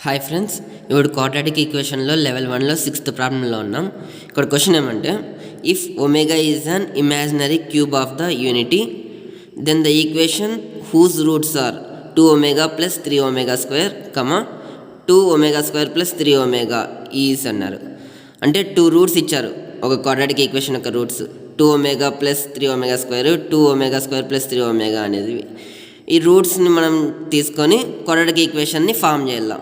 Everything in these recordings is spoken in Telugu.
హాయ్ ఫ్రెండ్స్, ఇప్పుడు క్వాడ్రాటిక్ ఈక్వేషన్లో లెవెల్ 1లో 6th ప్రాబ్లంలో ఉన్నాం. ఇక్కడ క్వశ్చన్ ఏమంటే, if omega is an imaginary cube of the unity then the equation whose roots are 2w plus 3w² 2w² plus 3w is అన్నారు. అంటే 2 రూట్స్ ఇచ్చారు ఒక క్వాడ్రాటిక్ ఈక్వేషన్ యొక్క roots 2w plus 3w², 2w² plus 3w అనేది. ఈ రూట్స్ని మనం తీసుకొని క్వాడ్రాటిక్ ఈక్వేషన్ని ఫామ్ చేయాలి.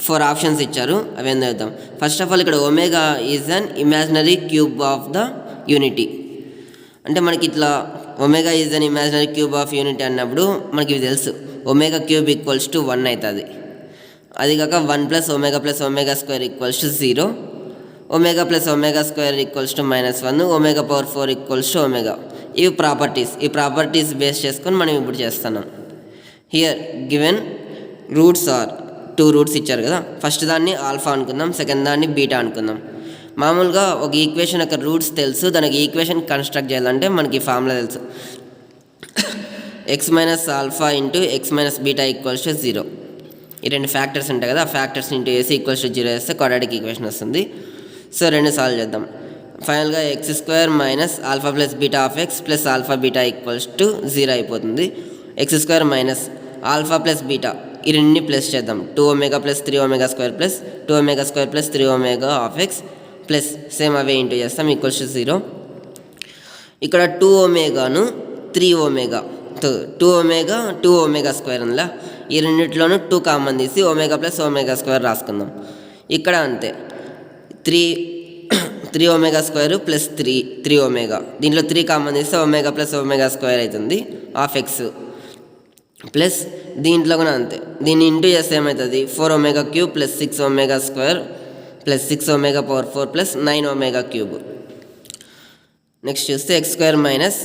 4 ఆప్షన్స్ ఇచ్చారు, అవి ఏం చదువుతాం. ఫస్ట్ ఆఫ్ ఆల్ ఇక్కడ omega is an imaginary cube of the unity. అంటే మనకి ఇట్లా omega is an imaginary cube of unity అన్నప్పుడు మనకి ఇవి తెలుసు, ఒమేగా క్యూబ్ ఈక్వల్స్ టు 1 అవుతుంది. అది కాక 1 plus omega plus omega equals to 0, omega plus omega equals to -1, omega power 4 equals to omega. ఇవి ప్రాపర్టీస్. ఈ ప్రాపర్టీస్ బేస్ చేసుకొని మనం ఇప్పుడు చేస్తున్నాం. Here given roots are 2 roots ఇచ్చారు కదా. ఫస్ట్ దాన్ని ఆల్ఫా అనుకుందాం, సెకండ్ దాన్ని బీటా అనుకుందాం. మామూలుగా ఒక ఈక్వేషన్ యొక్క రూట్స్ తెలుసు, దానికి ఈక్వేషన్ కన్స్ట్రక్ట్ చేయాలంటే మనకి ఫార్ములా తెలుసు, x minus alpha into X minus beta equals to 0. ఈ 2 ఫ్యాక్టర్స్ ఉంటాయి కదా, ఆ ఫ్యాక్టర్స్ ఇంటూ వేసి ఈక్వల్స్ టు 0 వేస్తే క్వాడ్రాటిక్ ఈక్వేషన్ వస్తుంది. సో 2 సాల్వ్ చేద్దాం. ఫైనల్గా x² minus alpha plus beta of X plus alpha beta equals to 0 అయిపోతుంది. x² minus alpha plus beta, ఈ రెండుని ప్లస్ చేద్దాం. 2w plus 3w² plus 2w² plus 3w of X plus same away into చేస్తాం ఈక్వల్స్ టు 0. ఇక్కడ 2wను 3w, 2w ఉందా, ఈ రెండిట్లోనూ 2 కామన్ తీసి ఒమేగా ప్లస్ ఒమేగా² రాసుకుందాం. ఇక్కడ అంతే, 3w² ప్లస్ 3w, దీంట్లో 3 కామన్ తీస్తే ఒమేగా ప్లస్ ఒమేగా² అవుతుంది ఆఫ్ ఎక్స్ ప్లస్ దీంట్లో కూడా అంతే, దీన్ని ఇంటూ చేస్తే ఏమవుతుంది 4w³ plus 6w² plus 6w power 4 plus 9w³. Next చూస్తే x² మైనస్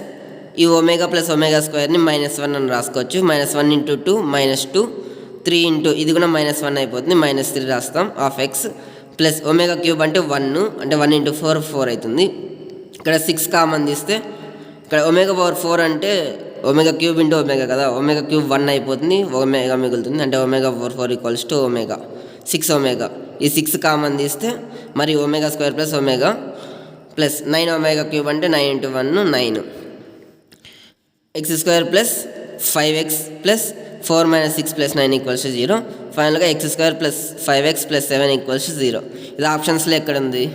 ఈ ఒమేగా ప్లస్ ఒమేగా²ని -1 అని రాసుకోవచ్చు. -1 ఇంటూ 2 -2, 3 ఇంటూ ఇది కూడా -1 అయిపోతుంది, -3 రాస్తాం ఆఫ్ ఎక్స్ ప్లస్ ఒమేగా³ అంటే 1, అంటే 1 ఇంటూ 4 4 అవుతుంది. ఇక్కడ 6 కామన్ తీస్తే ఇక్కడ ఒమేగా పవర్ 4 అంటే ఒమేగా³ ఇంటూ ఒమేగా కదా, ఒమేగా³ 1 అయిపోతుంది, ఒమేగా మిగులుతుంది, అంటే omega power 4 equals to omega 6w. ఈ 6 కామన్ తీస్తే మరి ఒమేగా² ప్లస్ ఒమేగా ప్లస్ 9w³ అంటే 9 into 1 9, x² plus 5x plus 4 minus 6 plus 9 equals to 0. ఫైనల్గా x² plus 5x plus 7 equals to 0. ఇది ఆప్షన్స్లో ఎక్కడ ఉంది?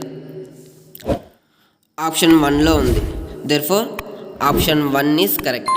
ఆప్షన్ 1లో ఉంది. Therefore option 1 is correct.